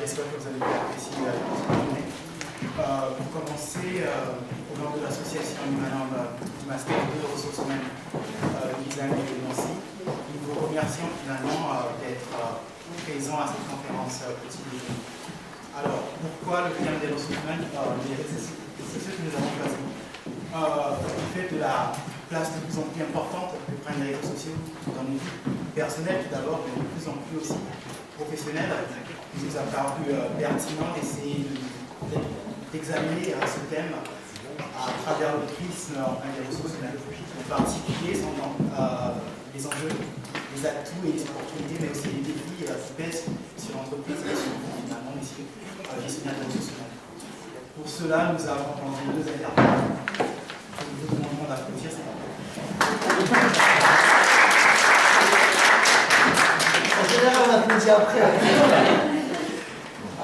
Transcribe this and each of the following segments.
J'espère que vous avez bien apprécié la journée. Pour commencer, au nom de l'association du Master de ressources humaines Design de Nancy, nous vous remercions finalement d'être présents à cette conférence quotidienne. Alors, pourquoi le thème des ressources humaines? C'est ce que nous avons choisi. Du fait de la place de plus en plus importante que prennent les réseaux sociaux dans nos vies personnelles tout d'abord, mais de plus en plus aussi professionnelles, il nous a paru pertinent d'essayer d'examiner ce thème à travers le prisme des ressources humaines. En particulier, les enjeux, les atouts et les opportunités, mais aussi les défis qui pèsent sur l'entreprise et sur vous, finalement, messieurs, gestionnaires des ressources humaines. Pour cela, nous avons entendu deux intervenants. Je vous demande d'applaudir, c'est bon. En général, on applaudit après.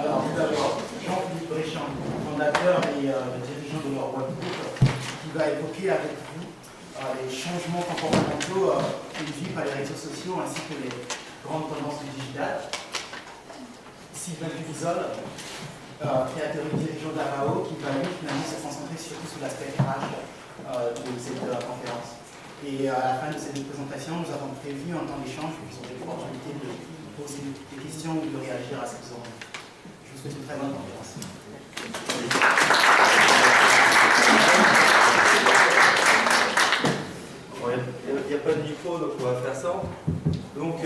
Alors, tout d'abord, Jean-Philippe Bréchamp, fondateur et dirigeant de leur webgroup, qui va évoquer avec vous les changements comportementaux induits par les réseaux sociaux ainsi que les grandes tendances du digital. Sylvain Duvisol, créateur et dirigeant d'Avao, qui va lui finalement se concentrer surtout sur l'aspect RH de cette conférence. Et à la fin de cette présentation, nous avons prévu un temps d'échange où vous aurez l'opportunité de poser des questions ou de réagir à ce que vous aurez. Je vous souhaite une très bonne conférence. Il n'y a pas de micro, donc on va faire ça. Donc,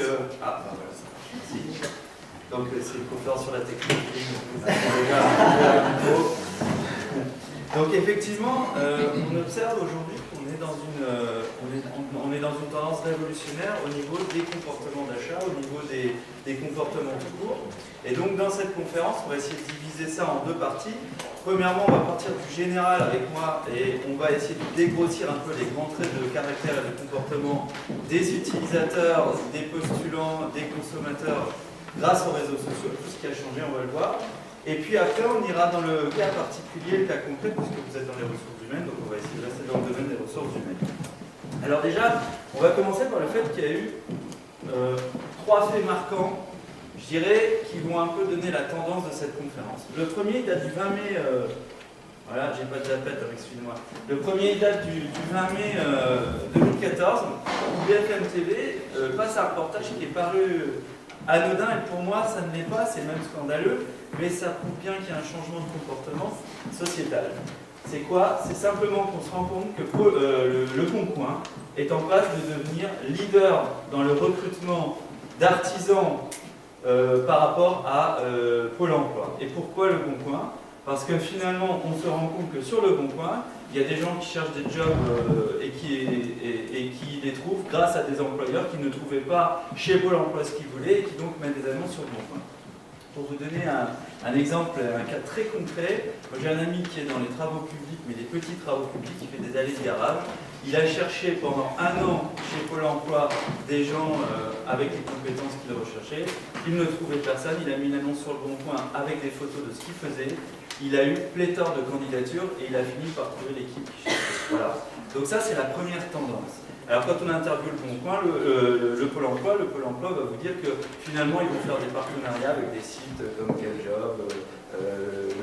donc c'est une conférence sur la technologie. Donc effectivement, on observe aujourd'hui qu'on est dans une tendance révolutionnaire au niveau des comportements d'achat, au niveau des comportements tout court. Et donc dans cette conférence, on va essayer de diviser ça en deux parties. Premièrement, on va partir du général avec moi et on va essayer de dégrossir un peu les grands traits de caractère et de comportement des utilisateurs, des postulants, des consommateurs grâce aux réseaux sociaux. Tout ce qui a changé, on va le voir. Et puis après, on ira dans le cas particulier, le cas concret, puisque vous êtes dans les ressources humaines, donc on va essayer de rester dans le domaine des ressources humaines. Alors déjà, on va commencer par le fait qu'il y a eu trois faits marquants, je dirais, qui vont un peu donner la tendance de cette conférence. Le premier, il date du 20 mai, voilà, j'ai pas de zapette, excusez-moi. Le premier, il date du 20 mai 2014, où BFM TV passe un reportage qui est paru anodin, et pour moi, ça ne l'est pas, c'est même scandaleux, mais ça prouve bien qu'il y a un changement de comportement sociétal. C'est quoi? C'est simplement qu'on se rend compte que le Bon Coin est en passe de devenir leader dans le recrutement d'artisans par rapport à Pôle emploi. Et pourquoi le Bon Coin? Parce que finalement, on se rend compte que sur le Bon Coin, il y a des gens qui cherchent des jobs et qui les trouvent grâce à des employeurs qui ne trouvaient pas chez Pôle emploi ce qu'ils voulaient et qui donc mettent des annonces sur le Bon Coin. Pour vous donner un exemple, un cas très concret, j'ai un ami qui est dans les travaux publics, mais des petits travaux publics, qui fait des allées de garage. Il a cherché pendant 1 an chez Pôle emploi des gens avec les compétences qu'il recherchait. Il ne trouvait personne, il a mis une annonce sur le Bon Coin avec des photos de ce qu'il faisait. Il a eu pléthore de candidatures et il a fini par trouver l'équipe qui cherchait. Voilà. Donc ça, c'est la première tendance. Alors quand on interviewe le Bon Coin, le Pôle emploi va vous dire que finalement ils vont faire des partenariats avec des sites comme Quel-Job,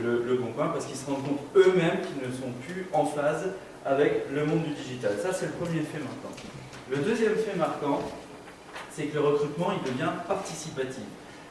le Bon Coin, parce qu'ils se rendent compte eux-mêmes qu'ils ne sont plus en phase avec le monde du digital. Ça, c'est le premier fait marquant. Le deuxième fait marquant, c'est que le recrutement, il devient participatif.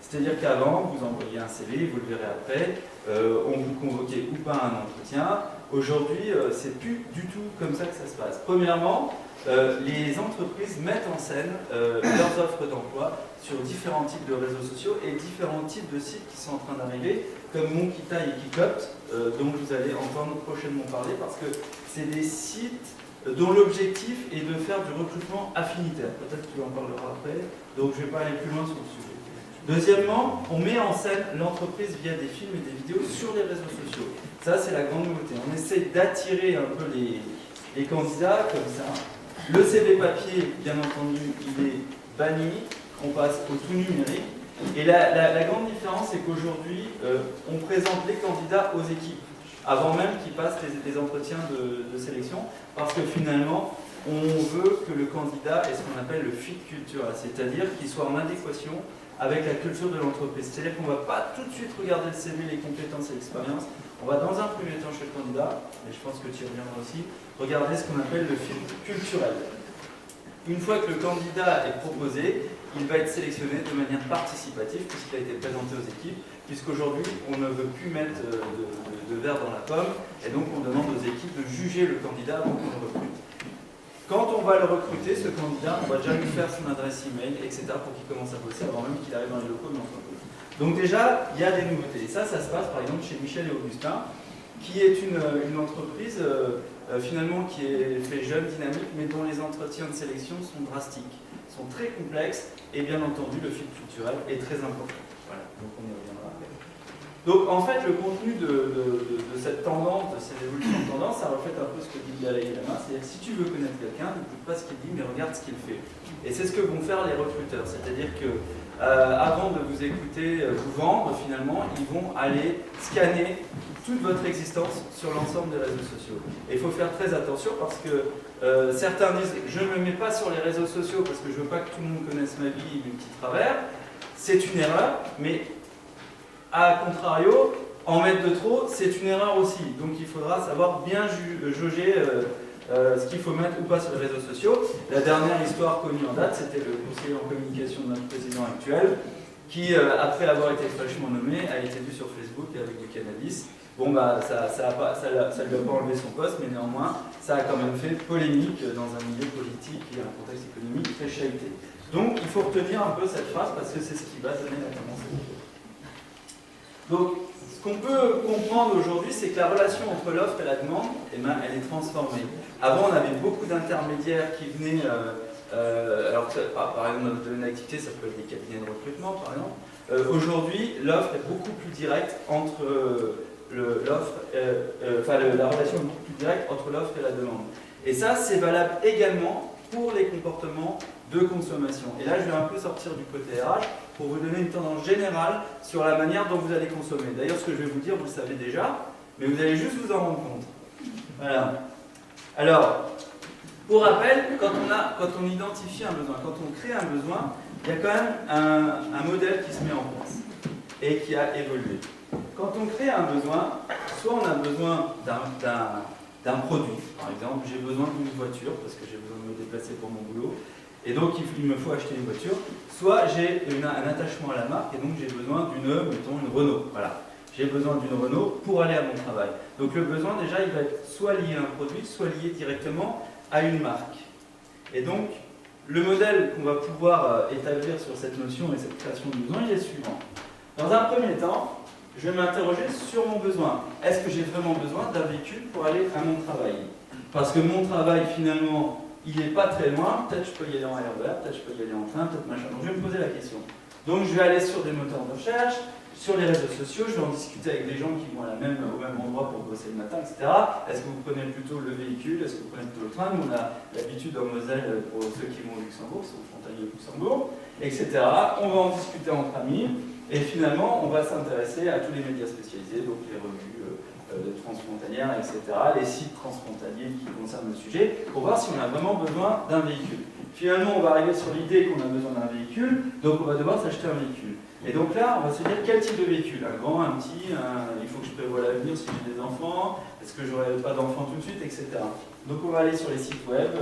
C'est-à-dire qu'avant, vous envoyiez un CV, vous le verrez après, on vous convoquait ou pas à un entretien. Aujourd'hui, c'est plus du tout comme ça que ça se passe. Premièrement, les entreprises mettent en scène leurs offres d'emploi sur différents types de réseaux sociaux et différents types de sites qui sont en train d'arriver, comme Monkita et Kikopt, dont vous allez entendre prochainement parler, parce que c'est des sites dont l'objectif est de faire du recrutement affinitaire. Peut-être que tu en parleras après, donc je ne vais pas aller plus loin sur le sujet. Deuxièmement, on met en scène l'entreprise via des films et des vidéos sur les réseaux sociaux. Ça, c'est la grande nouveauté. On essaie d'attirer un peu les candidats comme ça. Le CV papier, bien entendu, il est banni. On passe au tout numérique. Et la grande différence, c'est qu'aujourd'hui, on présente les candidats aux équipes, avant même qu'ils passent les entretiens de sélection, parce que finalement, on veut que le candidat ait ce qu'on appelle le fit culturel, c'est-à-dire qu'il soit en adéquation avec la culture de l'entreprise. C'est-à-dire qu'on ne va pas tout de suite regarder le CV, les compétences et l'expérience. On va dans un premier temps chez le candidat, et je pense que tu y reviendras aussi, regarder ce qu'on appelle le filtre culturel. Une fois que le candidat est proposé, il va être sélectionné de manière participative puisqu'il a été présenté aux équipes, puisqu'aujourd'hui on ne veut plus mettre de verre dans la pomme, et donc on demande aux équipes de juger le candidat avant qu'on le recrute. Quand on va le recruter, ce candidat, on va déjà lui faire son adresse email, etc. pour qu'il commence à bosser avant même qu'il arrive dans les locaux de l'entreprise. Donc déjà, il y a des nouveautés. Et ça se passe par exemple chez Michel et Augustin, qui est une entreprise finalement qui est fait jeune, dynamique, mais dont les entretiens de sélection sont drastiques, sont très complexes, et bien entendu le fil culturel est très important. Voilà, donc on y reviendra après. Donc en fait le contenu de cette tendance, de ces évolutions de tendance, ça reflète un peu ce que dit Dalai Lama, c'est-à-dire que si tu veux connaître quelqu'un, n'écoute pas ce qu'il dit, mais regarde ce qu'il fait. Et c'est ce que vont faire les recruteurs, c'est-à-dire que avant de vous écouter vous vendre, finalement, ils vont aller scanner toute votre existence sur l'ensemble des réseaux sociaux. Et il faut faire très attention parce que certains disent « je ne me mets pas sur les réseaux sociaux parce que je ne veux pas que tout le monde connaisse ma vie et mes petits travers ». C'est une erreur, mais à contrario, en mettre de trop, c'est une erreur aussi. Donc il faudra savoir bien jauger ce qu'il faut mettre ou pas sur les réseaux sociaux. La dernière histoire connue en date, c'était le conseiller en communication de notre président actuel, qui, après avoir été fraîchement nommé, a été vu sur Facebook avec du cannabis. Bon, bah, ça lui a pas enlevé son poste, mais néanmoins, ça a quand même fait polémique dans un milieu politique et un contexte économique très chahuté. Donc, il faut retenir un peu cette phrase parce que c'est ce qui va donner la tendance. Donc, ce qu'on peut comprendre aujourd'hui, c'est que la relation entre l'offre et la demande, eh ben, elle est transformée. Avant, on avait beaucoup d'intermédiaires qui venaient, par exemple, dans notre domaine d'activité, ça peut être des cabinets de recrutement, par exemple. Aujourd'hui, l'offre est beaucoup plus directe entre la relation est beaucoup plus directe entre l'offre et la demande. Et ça, c'est valable également pour les comportements de consommation. Et là, je vais un peu sortir du côté RH pour vous donner une tendance générale sur la manière dont vous allez consommer. D'ailleurs, ce que je vais vous dire, vous le savez déjà, mais vous allez juste vous en rendre compte. Voilà. Alors, pour rappel, quand on identifie un besoin, quand on crée un besoin, il y a quand même un modèle qui se met en place et qui a évolué. Quand on crée un besoin, soit on a besoin d'un produit, par exemple, j'ai besoin d'une voiture parce que j'ai besoin de me déplacer pour mon boulot, et donc il me faut acheter une voiture, soit j'ai un attachement à la marque, et donc j'ai besoin mettons une Renault, voilà. J'ai besoin d'une Renault pour aller à mon travail. Donc le besoin, déjà, il va être soit lié à un produit, soit lié directement à une marque. Et donc, le modèle qu'on va pouvoir établir sur cette notion et cette création de besoin, il est suivant. Dans un premier temps, je vais m'interroger sur mon besoin. Est-ce que j'ai vraiment besoin d'un véhicule pour aller à mon travail? Parce que mon travail, finalement, il n'est pas très loin. Peut-être je peux y aller en RER, peut-être je peux y aller en train, peut-être machin. Donc je vais me poser la question. Donc je vais aller sur des moteurs de recherche, sur les réseaux sociaux, je vais en discuter avec des gens qui vont au même endroit pour bosser le matin, etc. Est-ce que vous prenez plutôt le véhicule? Est-ce que vous prenez plutôt le train? Nous, on a l'habitude en Moselle, pour ceux qui vont au Luxembourg, c'est au frontalier au Luxembourg, etc. On va en discuter entre amis, et finalement, on va s'intéresser à tous les médias spécialisés, donc les revues transfrontalières, etc., les sites transfrontaliers qui concernent le sujet, pour voir si on a vraiment besoin d'un véhicule. Finalement, on va arriver sur l'idée qu'on a besoin d'un véhicule, donc on va devoir s'acheter un véhicule. Et donc là, on va se dire quel type de véhicule? Un grand, un petit, il faut que je prévoie l'avenir si j'ai des enfants, est-ce que j'aurai pas d'enfants tout de suite, etc. Donc on va aller sur les sites web,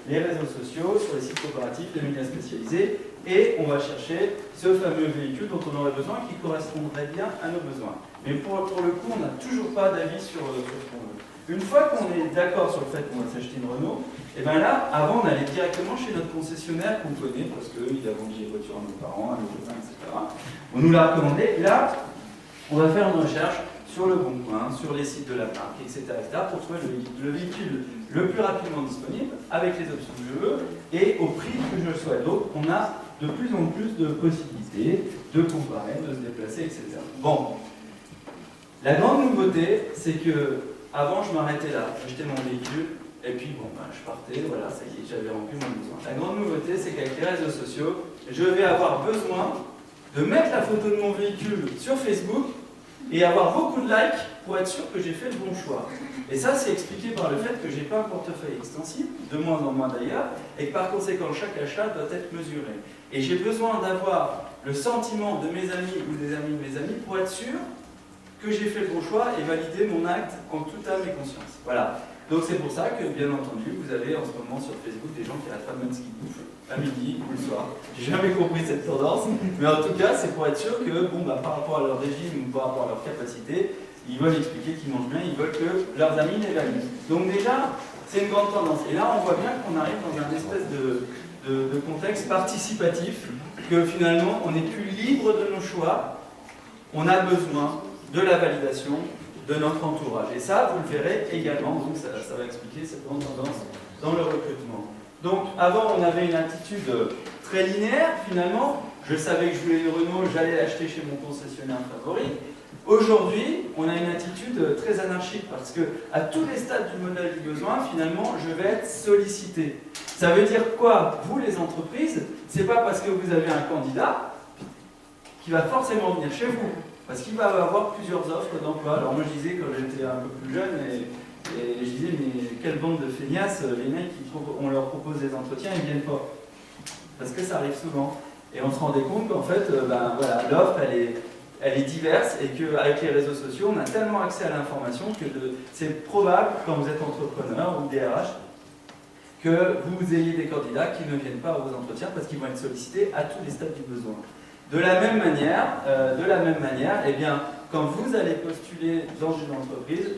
les réseaux sociaux, sur les sites coopératifs, les médias spécialisés, et on va chercher ce fameux véhicule dont on aurait besoin qui correspondrait bien à nos besoins. Mais pour le coup, on n'a toujours pas d'avis sur ce qu'on veut. Une fois qu'on est d'accord sur le fait qu'on va s'acheter une Renault, et bien là, avant, on allait directement chez notre concessionnaire qu'on connaît, parce qu'il a vendu des voitures à nos parents, à nos copains, etc. On nous l'a recommandé. Là, on va faire une recherche sur le Bon Coin, sur les sites de la marque, etc., pour trouver le véhicule le plus rapidement disponible, avec les options que je veux, et au prix que je souhaite. Donc, on a de plus en plus de possibilités de comparer, de se déplacer, etc. Bon, la grande nouveauté, c'est que avant, je m'arrêtais là, j'achetais mon véhicule, et puis bon, je partais, voilà, ça y est, j'avais rempli mon besoin. La grande nouveauté, c'est qu'avec les réseaux sociaux, je vais avoir besoin de mettre la photo de mon véhicule sur Facebook et avoir beaucoup de likes pour être sûr que j'ai fait le bon choix. Et ça, c'est expliqué par le fait que j'ai pas un portefeuille extensible, de moins en moins d'ailleurs, et que par conséquent, chaque achat doit être mesuré. Et j'ai besoin d'avoir le sentiment de mes amis ou des amis de mes amis pour être sûr que j'ai fait le bon choix et valider mon acte en toute âme et conscience. Voilà. Donc c'est pour ça que, bien entendu, vous avez en ce moment sur Facebook des gens qui n'arrêtent pas de mettre ce qu'ils bouffent à midi ou le soir. J'ai jamais compris cette tendance, mais en tout cas, c'est pour être sûr que, bon, bah, par rapport à leur régime ou par rapport à leur capacité, ils veulent expliquer qu'ils mangent bien, ils veulent que leurs amis les valident. Donc déjà, c'est une grande tendance. Et là, on voit bien qu'on arrive dans un espèce de contexte participatif, que finalement, on n'est plus libre de nos choix, on a besoin de la validation de notre entourage. Et ça, vous le verrez également, donc ça va expliquer cette grande tendance dans le recrutement. Donc, avant, on avait une attitude très linéaire, finalement. Je savais que je voulais une Renault, j'allais l'acheter chez mon concessionnaire favori. Aujourd'hui, on a une attitude très anarchique parce que à tous les stades du modèle du besoin, finalement, je vais être sollicité. Ça veut dire quoi? Vous, les entreprises, c'est pas parce que vous avez un candidat qui va forcément venir chez vous, parce qu'il va avoir plusieurs offres d'emploi. Alors moi, je disais, quand j'étais un peu plus jeune, et je disais, mais quelle bande de feignasses, les mecs, on leur propose des entretiens, ils ne viennent pas. Parce que ça arrive souvent. Et on se rendait compte qu'en fait, voilà, l'offre, elle est diverse et qu'avec les réseaux sociaux, on a tellement accès à l'information que c'est probable, quand vous êtes entrepreneur ou DRH, que vous ayez des candidats qui ne viennent pas à vos entretiens parce qu'ils vont être sollicités à tous les stades du besoin. De la même manière, eh bien, quand vous allez postuler dans une entreprise,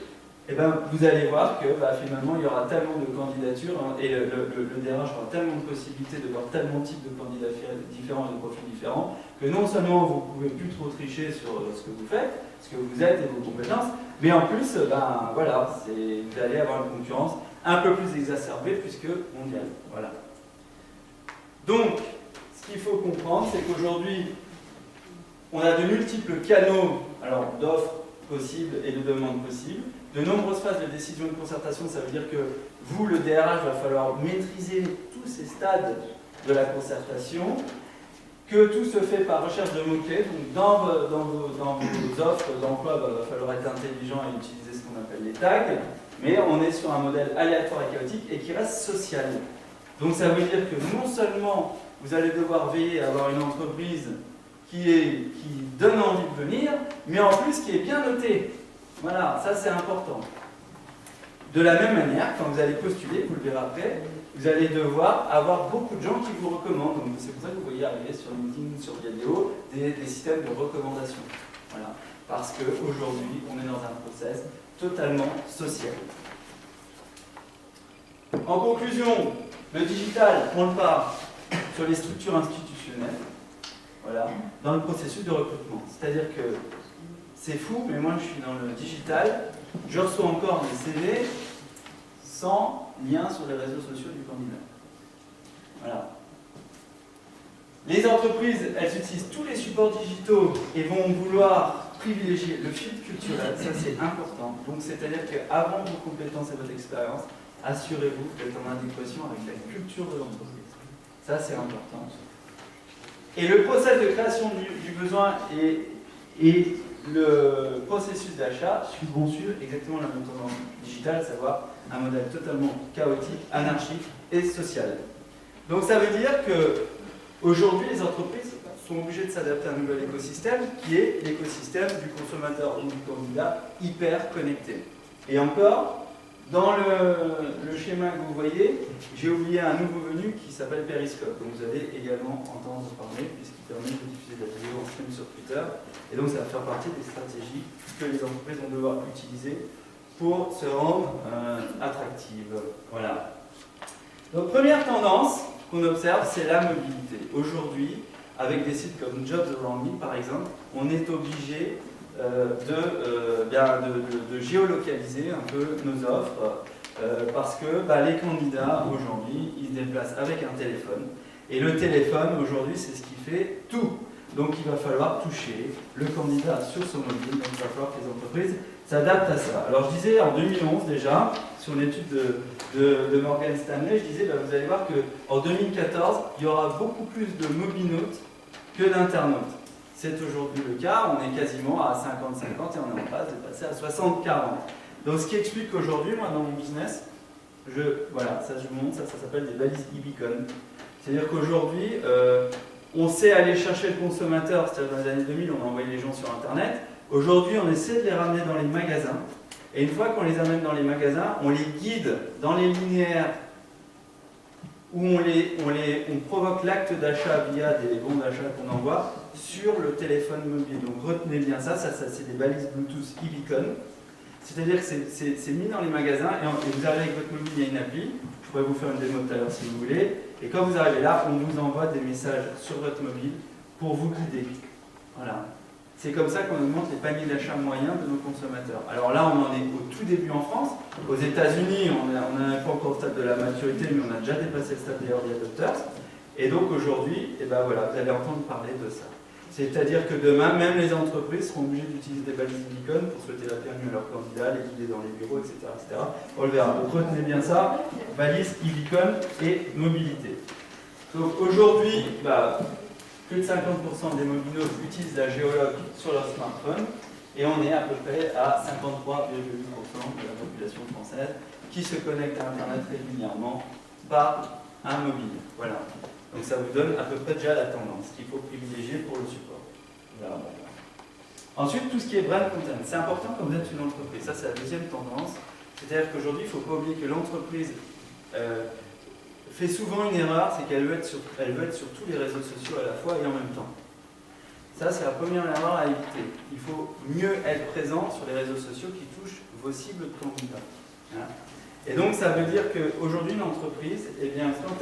eh bien, vous allez voir que finalement il y aura tellement de candidatures et le DRH aura tellement de possibilités de voir tellement de types de candidats différents et de profils différents que non seulement vous ne pouvez plus trop tricher sur ce que vous faites, ce que vous êtes et vos compétences, mais en plus, voilà, vous allez avoir une concurrence un peu plus exacerbée puisque mondiale. Voilà. Donc, ce qu'il faut comprendre, c'est qu'aujourd'hui, on a de multiples canaux d'offres possibles et de demandes possibles. De nombreuses phases de décision et de concertation, ça veut dire que vous, le DRH, va falloir maîtriser tous ces stades de la concertation, que tout se fait par recherche de mots-clés. Donc dans vos offres d'emploi, il va falloir être intelligent et utiliser ce qu'on appelle les tags, mais on est sur un modèle aléatoire et chaotique et qui reste social. Donc ça veut dire que non seulement vous allez devoir veiller à avoir une entreprise qui donne envie de venir, mais en plus qui est bien notée. Voilà, ça c'est important. De la même manière, quand vous allez postuler, vous le verrez après, vous allez devoir avoir beaucoup de gens qui vous recommandent. Donc c'est pour ça que vous voyez arriver sur LinkedIn, sur Viadeo, des systèmes de recommandation. Voilà. Parce qu'aujourd'hui, on est dans un process totalement social. En conclusion, le digital, on le part sur les structures institutionnelles, voilà, dans le processus de recrutement. C'est-à-dire que c'est fou, mais moi je suis dans le digital, je reçois encore des CV sans lien sur les réseaux sociaux du candidat. Voilà. Les entreprises, elles utilisent tous les supports digitaux et vont vouloir privilégier le fil culturel, ça c'est important. Donc c'est-à-dire qu'avant vos compétences et votre expérience, assurez-vous d'être en adéquation avec la culture de l'entreprise. Ça c'est important. Et le process de création du besoin et le processus d'achat vont suivre exactement la même tendance digitale, à savoir un modèle totalement chaotique, anarchique et social. Donc ça veut dire que aujourd'hui les entreprises sont obligées de s'adapter à un nouvel écosystème qui est l'écosystème du consommateur ou du candidat hyper connecté. Et encore, dans le schéma que vous voyez, j'ai oublié un nouveau venu qui s'appelle Periscope, dont vous allez également entendre parler, puisqu'il permet de diffuser de la vidéo en stream sur Twitter. Et donc ça va faire partie des stratégies que les entreprises vont devoir utiliser pour se rendre attractives. Voilà. Donc première tendance qu'on observe, c'est la mobilité. Aujourd'hui, avec des sites comme Jobs Around Me par exemple, on est obligé de géolocaliser un peu nos offres parce que les candidats aujourd'hui ils se déplacent avec un téléphone et le téléphone aujourd'hui c'est ce qui fait tout. Donc il va falloir toucher le candidat sur son mobile, donc il va falloir que les entreprises s'adaptent à ça. Alors je disais en 2011 déjà, sur une étude de Morgan Stanley, je disais vous allez voir qu'en 2014 il y aura beaucoup plus de mobinautes que d'internautes. C'est aujourd'hui le cas, on est quasiment à 50-50 et on est en passe de passer à 60-40. Donc ce qui explique qu'aujourd'hui, moi dans mon business, voilà, ça je vous montre, ça s'appelle des balises e-beacon. C'est-à-dire qu'aujourd'hui, on sait aller chercher le consommateur, c'est-à-dire dans les années 2000, on envoyait les gens sur Internet. Aujourd'hui, on essaie de les ramener dans les magasins. Et une fois qu'on les amène dans les magasins, on les guide dans les linéaires où on provoque l'acte d'achat via des bons d'achat qu'on envoie sur le téléphone mobile. Donc retenez bien ça c'est des balises Bluetooth e-beacon. C'est-à-dire que c'est mis dans les magasins et vous arrivez avec votre mobile, il y a une appli. Je pourrais vous faire une démo tout à l'heure si vous voulez. Et quand vous arrivez là, on vous envoie des messages sur votre mobile pour vous guider. Voilà. C'est comme ça qu'on augmente les paniers d'achat moyens de nos consommateurs. Alors là, on en est au tout début en France. Aux États-Unis, on n'est pas encore au stade de la maturité, mais on a déjà dépassé le stade des early adopters. Et donc aujourd'hui, eh ben voilà, vous allez entendre parler de ça. C'est-à-dire que demain, même les entreprises seront obligées d'utiliser des balises beacon pour souhaiter la bienvenue à leurs candidats, les guider dans les bureaux, etc. etc. On le verra. Donc retenez bien ça, balises, e-beacon et mobilité. Donc aujourd'hui, plus de 50% des mobilos utilisent la géologue sur leur smartphone et on est à peu près à 53,8% de la population française qui se connecte à Internet régulièrement par un mobile. Voilà. Donc ça vous donne à peu près déjà la tendance qu'il faut privilégier pour le support. Voilà. Ensuite, tout ce qui est brand content. C'est important quand vous êtes une entreprise. Ça, c'est la deuxième tendance. C'est-à-dire qu'aujourd'hui, il ne faut pas oublier que l'entreprise fait souvent une erreur, c'est qu'elle veut être sur tous les réseaux sociaux à la fois et en même temps. Ça, c'est la première erreur à éviter. Il faut mieux être présent sur les réseaux sociaux qui touchent vos cibles de candidats. Voilà. Et donc, ça veut dire qu'aujourd'hui, une entreprise, eh bien, quand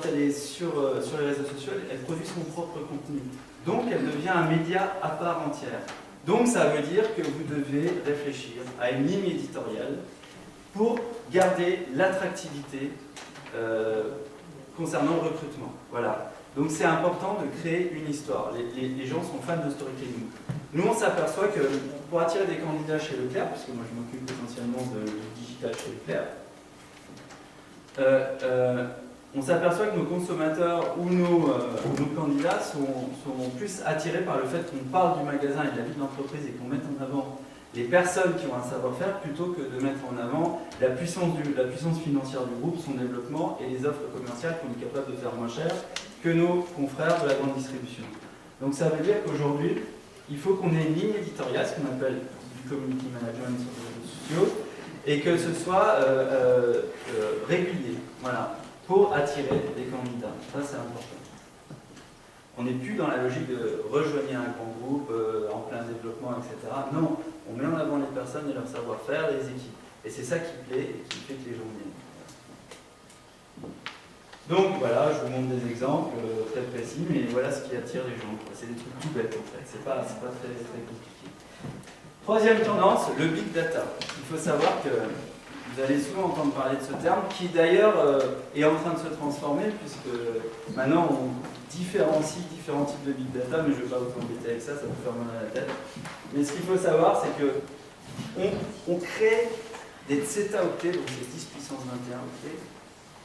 elle est sur les réseaux sociaux, elle produit son propre contenu. Donc, elle devient un média à part entière. Donc, ça veut dire que vous devez réfléchir à une ligne éditoriale pour garder l'attractivité concernant le recrutement. Voilà. Donc, c'est important de créer une histoire. Les gens sont fans de storytelling. Nous, on s'aperçoit que pour attirer des candidats chez Leclerc, puisque moi, je m'occupe essentiellement du digital chez Leclerc, on s'aperçoit que nos consommateurs ou nos candidats sont plus attirés par le fait qu'on parle du magasin et de la vie de l'entreprise et qu'on mette en avant les personnes qui ont un savoir-faire plutôt que de mettre en avant la puissance financière du groupe, son développement et les offres commerciales qu'on est capable de faire moins cher que nos confrères de la grande distribution. Donc ça veut dire qu'aujourd'hui, il faut qu'on ait une ligne éditoriale, ce qu'on appelle du community management sur les réseaux sociaux, et que ce soit régulier. Voilà. Pour attirer des candidats. Ça, c'est important. On n'est plus dans la logique de rejoigner un grand groupe en plein développement, etc. Non, on met en avant les personnes et leur savoir-faire, les équipes. Et c'est ça qui plaît et qui fait que les gens viennent. Donc voilà, je vous montre des exemples très précis, mais voilà ce qui attire les gens. C'est des trucs tout bêtes en fait, c'est pas très, très compliqué. Troisième tendance, le big data. Il faut savoir que vous allez souvent entendre parler de ce terme, qui d'ailleurs est en train de se transformer, puisque maintenant on différencie différents types de big data, mais je ne vais pas vous embêter avec ça, ça vous fait mal à la tête. Mais ce qu'il faut savoir, c'est qu'on crée des zeta-octets, donc c'est 10 puissance 21 octets,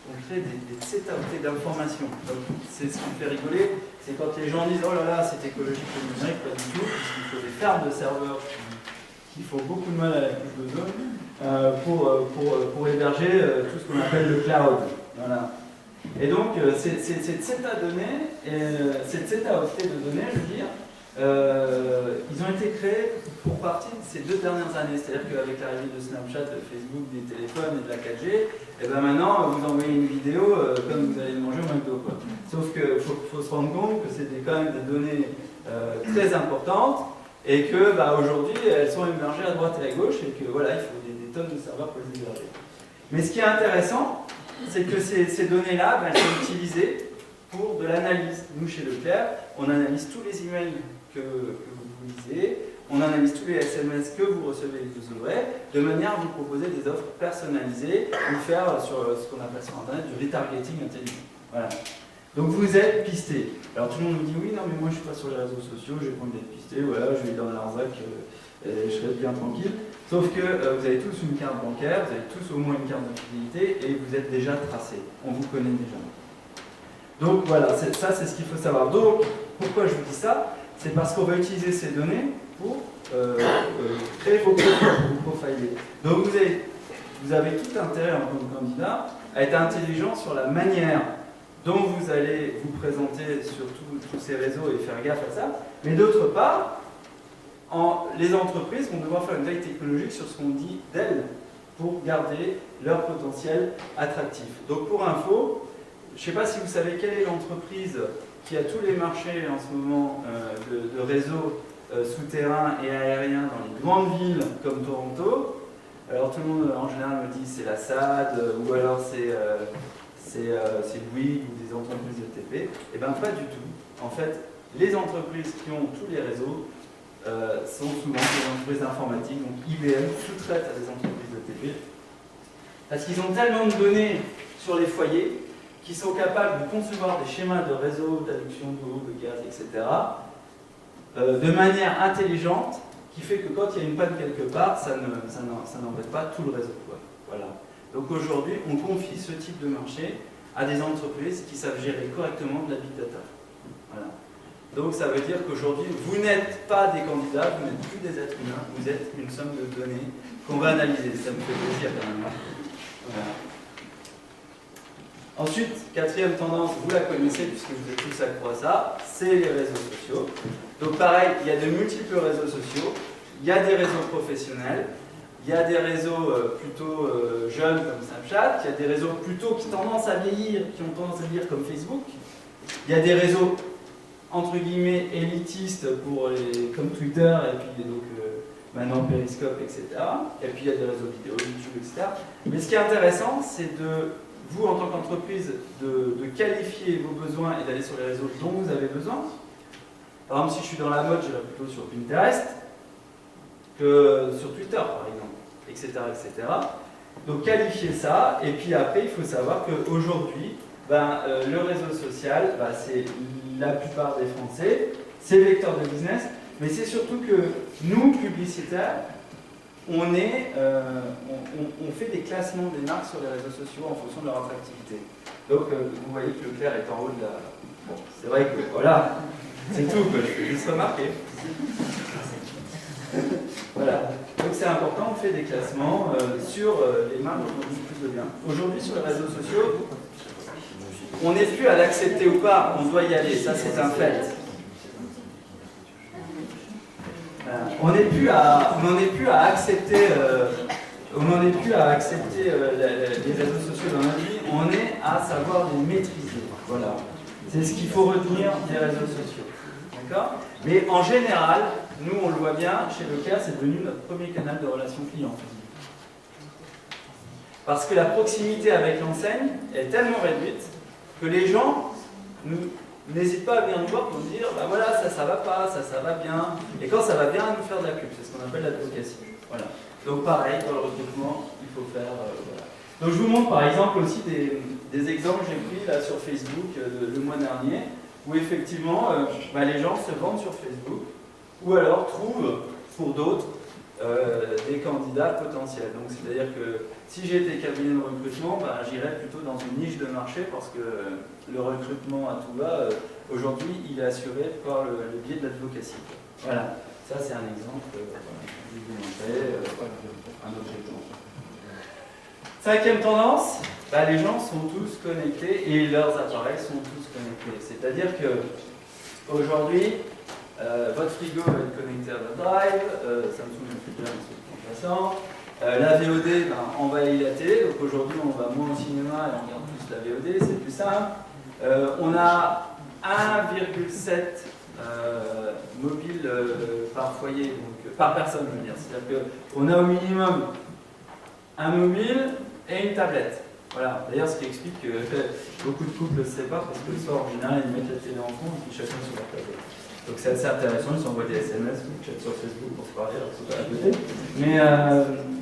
on crée des zeta-octets d'informations. C'est ce qui me fait rigoler, c'est quand les gens disent « Oh là là, c'est écologique le numérique », pas du tout, puisqu'il faut des fermes de serveurs qui font beaucoup de mal à la couche d'ozone, pour héberger tout ce qu'on appelle le cloud. Voilà. Et donc, cette zeta-donnée, cette zeta-octet de données, je veux dire, ils ont été créés pour partie de ces 2 dernières années. C'est-à-dire qu'avec l'arrivée de Snapchat, de Facebook, des téléphones et de la 4G, et ben maintenant, vous envoyez une vidéo comme vous allez manger au McDo, quoi. Sauf qu'il faut se rendre compte que c'est quand même des données très importantes, et que aujourd'hui, elles sont émergées à droite et à gauche, et que voilà, il faut des tonnes de serveurs pour les héberger. Mais ce qui est intéressant, c'est que ces données-là, elles sont utilisées pour de l'analyse. Nous, chez Leclerc, on analyse tous les emails que vous lisez, on analyse tous les SMS que vous recevez et que vous ouvrez, de manière à vous proposer des offres personnalisées ou faire sur ce qu'on appelle sur Internet du retargeting intelligent. Voilà. Donc vous êtes pisté. Alors tout le monde me dit oui, non mais moi je suis pas sur les réseaux sociaux, j'ai pas envie d'être pisté, voilà, je vais dans l'Arzac et je serai bien tranquille. Sauf que vous avez tous une carte bancaire, vous avez tous au moins une carte de fidélité et vous êtes déjà tracé. On vous connaît déjà. Donc voilà, ça c'est ce qu'il faut savoir. Donc pourquoi je vous dis ça? C'est parce qu'on va utiliser ces données pour créer vos profils, pour vous profiler. Donc vous avez tout intérêt en tant que candidat à être intelligent sur la manière dont vous allez vous présenter sur tous ces réseaux et faire gaffe à ça. Mais d'autre part, les entreprises vont devoir faire une veille technologique sur ce qu'on dit d'elles pour garder leur potentiel attractif. Donc pour info, je ne sais pas si vous savez quelle est l'entreprise qui a tous les marchés en ce moment de réseaux souterrains et aériens dans les grandes villes comme Toronto. Alors tout le monde en général me dit c'est la SAD ou alors c'est Bouygues ou des entreprises de TP. Eh bien pas du tout. En fait, les entreprises qui ont tous les réseaux sont souvent des entreprises d'informatique. Donc IBM sous-traite à des entreprises de TP parce qu'ils ont tellement de données sur les foyers qu'ils sont capables de concevoir des schémas de réseau, d'adduction d'eau, de gaz, etc. De manière intelligente, qui fait que quand il y a une panne quelque part, ça n'embête pas tout le réseau. Voilà. Donc aujourd'hui, on confie ce type de marché à des entreprises qui savent gérer correctement de la big data. Voilà. Donc ça veut dire qu'aujourd'hui, vous n'êtes pas des candidats, vous n'êtes plus des êtres humains, vous êtes une somme de données qu'on va analyser. Ça me fait plaisir quand même. Voilà. Ensuite, quatrième tendance, vous la connaissez puisque vous êtes tous accro à ça, c'est les réseaux sociaux. Donc pareil, il y a de multiples réseaux sociaux, il y a des réseaux professionnels, il y a des réseaux plutôt jeunes comme Snapchat, il y a des réseaux plutôt qui ont tendance à vieillir comme Facebook, il y a des réseaux entre guillemets élitistes comme Twitter et puis donc maintenant Periscope, etc. Et puis il y a des réseaux vidéo, YouTube, etc. Mais ce qui est intéressant, c'est de vous, en tant qu'entreprise, de qualifier vos besoins et d'aller sur les réseaux dont vous avez besoin. Par exemple, si je suis dans la mode, j'irai plutôt sur Pinterest que sur Twitter, par exemple, etc., etc. Donc, qualifier ça, et puis après, il faut savoir qu'aujourd'hui, le réseau social, c'est la plupart des Français, c'est vecteur de business, mais c'est surtout que nous, publicitaires, on fait des classements des marques sur les réseaux sociaux en fonction de leur attractivité. Donc, vous voyez que Leclerc est en haut de la... Bon, c'est vrai que, voilà, c'est tout, je fais juste remarquer. Voilà. Donc, c'est important, on fait des classements sur les marques dont on dit plus de bien. Aujourd'hui, sur les réseaux sociaux, on n'est plus à l'accepter ou pas, on doit y aller, ça c'est un fait. On n'en est plus à accepter les réseaux sociaux dans notre vie, on est à savoir les maîtriser. Voilà. C'est ce qu'il faut retenir des réseaux sociaux. D'accord ? Mais en général, nous on le voit bien, chez Leclerc, c'est devenu notre premier canal de relation client. Parce que la proximité avec l'enseigne est tellement réduite que les gens n'hésite pas à venir nous voir pour nous dire voilà, ça va pas, ça va bien. Et quand ça va bien, à nous faire de la pub. C'est ce qu'on appelle l'advocacy. Voilà. Donc pareil, dans le recrutement, il faut faire... voilà. Donc je vous montre par exemple aussi des exemples que j'ai pris là sur Facebook le mois dernier, où effectivement les gens se vendent sur Facebook, ou alors trouvent pour d'autres des candidats potentiels. Donc c'est-à-dire que si j'étais cabinet de recrutement, j'irais plutôt dans une niche de marché parce que le recrutement à tout va, aujourd'hui, il est assuré par le biais de l'advocacy. Voilà, ça c'est un exemple. Je vais vous montrer un autre exemple. Cinquième tendance, les gens sont tous connectés et leurs appareils sont tous connectés. C'est-à-dire que aujourd'hui, votre frigo va être connecté à votre drive, Samsung ne fait pas en passant. La VOD, on va y la télé, donc aujourd'hui on va moins au cinéma et on regarde plus la VOD, c'est plus simple. On a 1,7 mobile par foyer, donc par personne je veux dire. C'est-à-dire qu'on a au minimum un mobile et une tablette. Voilà, d'ailleurs ce qui explique que beaucoup de couples ne se séparent parce que le soir en général ils mettent la télé en fond et puis chacun sur leur tablette. Donc c'est assez intéressant, ils s'envoient des SMS ou chat sur Facebook pour se parler alors que c'est pas à côté. Mais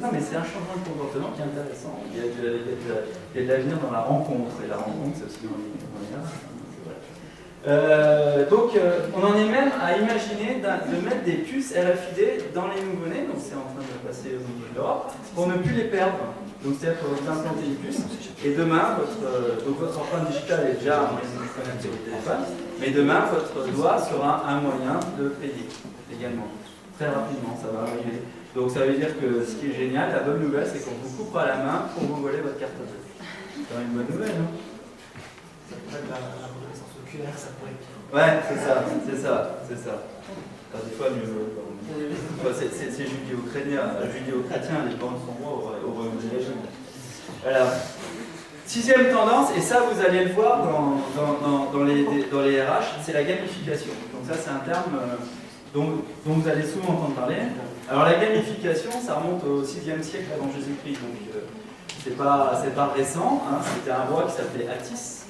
non, mais c'est un changement de comportement qui est intéressant. Il y a de l'avenir dans la rencontre, et la rencontre c'est aussi dans les donc on en est même à imaginer de mettre des puces RFID dans les nouveau-nés, donc c'est en train de passer au niveau de l'Europe, pour ne plus les perdre. Donc c'est-à-dire que vous implantez une puce, et demain, votre empreinte digitale est déjà un moyen de connecter au téléphone, mais demain, votre doigt sera un moyen de payer également. Très rapidement, ça va arriver. Donc ça veut dire que ce qui est génial, la bonne nouvelle, c'est qu'on vous coupera la main pour vous voler votre carte bleue. C'est une bonne nouvelle, non ? Ça pourrait être la reconnaissance oculaire, ça pourrait être... Ouais, c'est ça. Enfin, des fois, c'est judéo-chrétien, les bandes sont rois au royaume des légions. Voilà. Sixième tendance, et ça vous allez le voir dans les RH, c'est la gamification. Donc ça c'est un terme dont vous allez souvent entendre parler. Alors la gamification, ça remonte au 6e siècle avant Jésus-Christ, donc c'est pas récent, hein. C'était un roi qui s'appelait Attis,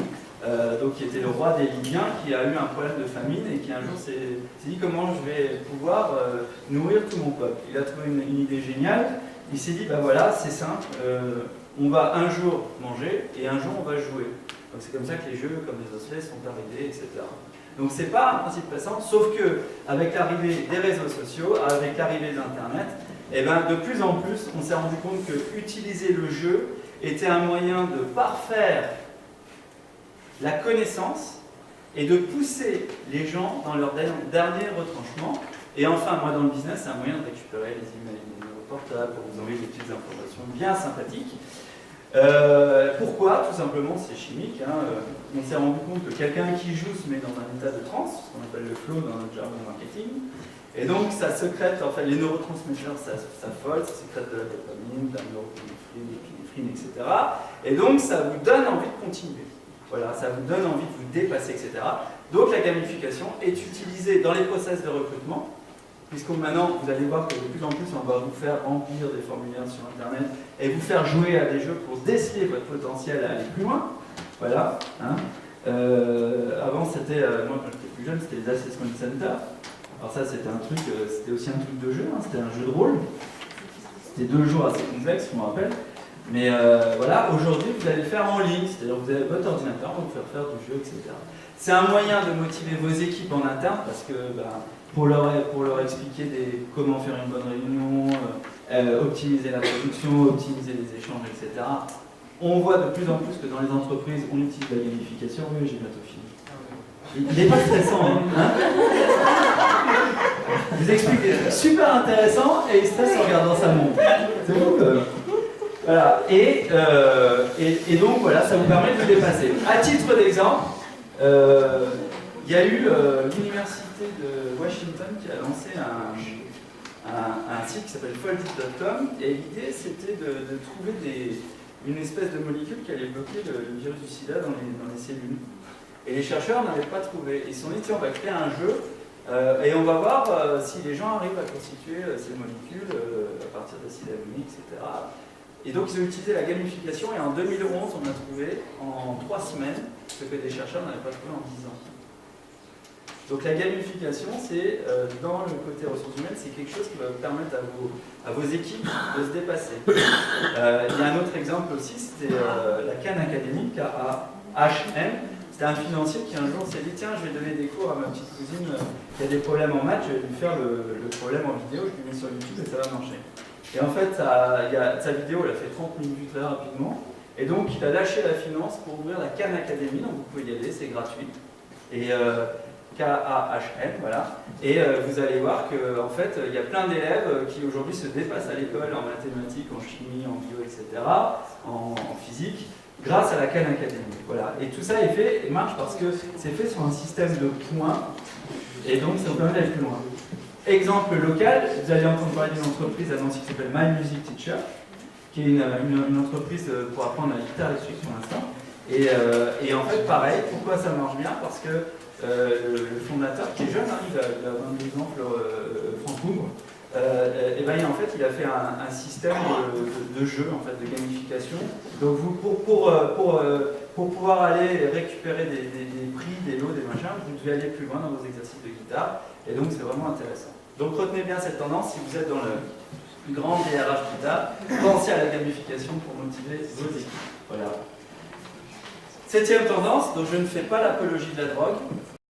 donc qui était le roi des Libyens, qui a eu un problème de famine et qui un jour s'est dit comment je vais pouvoir nourrir tout mon peuple. Il a trouvé une idée géniale, il s'est dit bah voilà, c'est simple, on va un jour manger et un jour on va jouer. Donc c'est comme ça que les jeux comme les osselets sont arrivés, etc. Donc c'est pas un principe récent, sauf que avec l'arrivée des réseaux sociaux, avec l'arrivée d'Internet, eh ben, de plus en plus on s'est rendu compte que utiliser le jeu était un moyen de parfaire la connaissance et de pousser les gens dans leur dernier retranchement. Et enfin, moi dans le business, c'est un moyen de récupérer les emails, les numéros portables, pour vous envoyer des petites informations bien sympathiques. Pourquoi? Tout simplement, c'est chimique. Hein. On s'est rendu compte que quelqu'un qui joue se met dans un état de transe, ce qu'on appelle le flow dans notre jargon marketing. Et donc, ça sécrète, en fait, les neurotransmetteurs s'affolent, ça sécrète de la dopamine, de la norépinéphrine, etc. Et donc, ça vous donne envie de continuer. Voilà, ça vous donne envie de vous dépasser, etc. Donc, la gamification est utilisée dans les process de recrutement. Puisque maintenant, vous allez voir que de plus en plus, on va vous faire remplir des formulaires sur Internet et vous faire jouer à des jeux pour déceler votre potentiel à aller plus loin. Voilà. Hein. Avant, c'était, moi quand j'étais plus jeune, c'était les assessment centers. Alors ça, c'était un truc, c'était aussi un truc de jeu, hein, c'était un jeu de rôle. C'était 2 jours assez complexes, je me rappelle. Mais voilà, aujourd'hui, vous allez le faire en ligne, c'est-à-dire vous avez votre ordinateur, on va vous faire du jeu, etc. C'est un moyen de motiver vos équipes en interne parce que pour leur expliquer comment faire une bonne réunion, optimiser la production, optimiser les échanges, etc. On voit de plus en plus que dans les entreprises, on utilise la gamification. Oui, j'ai bientôt fini. Il n'est pas stressant, hein. Je vous explique des trucs super intéressants et il stresse en regardant sa montre. C'est vous voilà. Et donc voilà, ça vous permet de vous dépasser. À titre d'exemple, il y a eu l'université de Washington qui a lancé un site qui s'appelle foldit.com et l'idée c'était de trouver une espèce de molécule qui allait bloquer le virus du sida dans les cellules. Et les chercheurs n'avaient pas trouvé. Ils se sont dit tiens, on va créer un jeu et on va voir si les gens arrivent à constituer ces molécules à partir d'acide aminé, etc. Et donc ils ont utilisé la gamification et en 2011 on a trouvé en 3 semaines ce que des chercheurs n'avaient pas trouvé en 10 ans. Donc la gamification, c'est dans le côté ressources humaines, c'est quelque chose qui va vous permettre à vos équipes de se dépasser. Il y a un autre exemple aussi, c'était la Khan Academy, KAHM. C'était un financier qui un jour s'est dit tiens, je vais donner des cours à ma petite cousine qui a des problèmes en maths, je vais lui faire le problème en vidéo, je lui mets sur YouTube et ça va marcher. Et en fait, sa vidéo, elle a fait 30 000 vues très rapidement. Et donc, il a lâché la finance pour ouvrir la Khan Academy, donc vous pouvez y aller, c'est gratuit. Et KAHM, voilà. Et vous allez voir qu'en fait, il y a plein d'élèves qui aujourd'hui se dépassent à l'école en mathématiques, en chimie, en bio, etc., en physique, grâce à la Khan Academy. Voilà. Et tout ça est fait et marche parce que c'est fait sur un système de points, et donc ça vous permet d'aller plus loin. Exemple local, vous allez entendre parler d'une entreprise à Nancy qui s'appelle My Music Teacher, qui est une entreprise pour apprendre la guitare électrique pour l'instant. Et en fait, pareil, pourquoi ça marche bien? Parce que le fondateur, qui est jeune, hein, il a 22 ans, Franck Ouvre, et ben, en fait, il a fait un système de jeu, en fait, de gamification. Donc, vous, pour pouvoir aller récupérer des prix, des lots, des machins, vous devez aller plus loin dans vos exercices de guitare. Et donc, c'est vraiment intéressant. Donc, retenez bien cette tendance si vous êtes dans le grand DRH plus tard. Pensez à la gamification pour motiver vos équipes. Voilà. 7e tendance, donc je ne fais pas l'apologie de la drogue.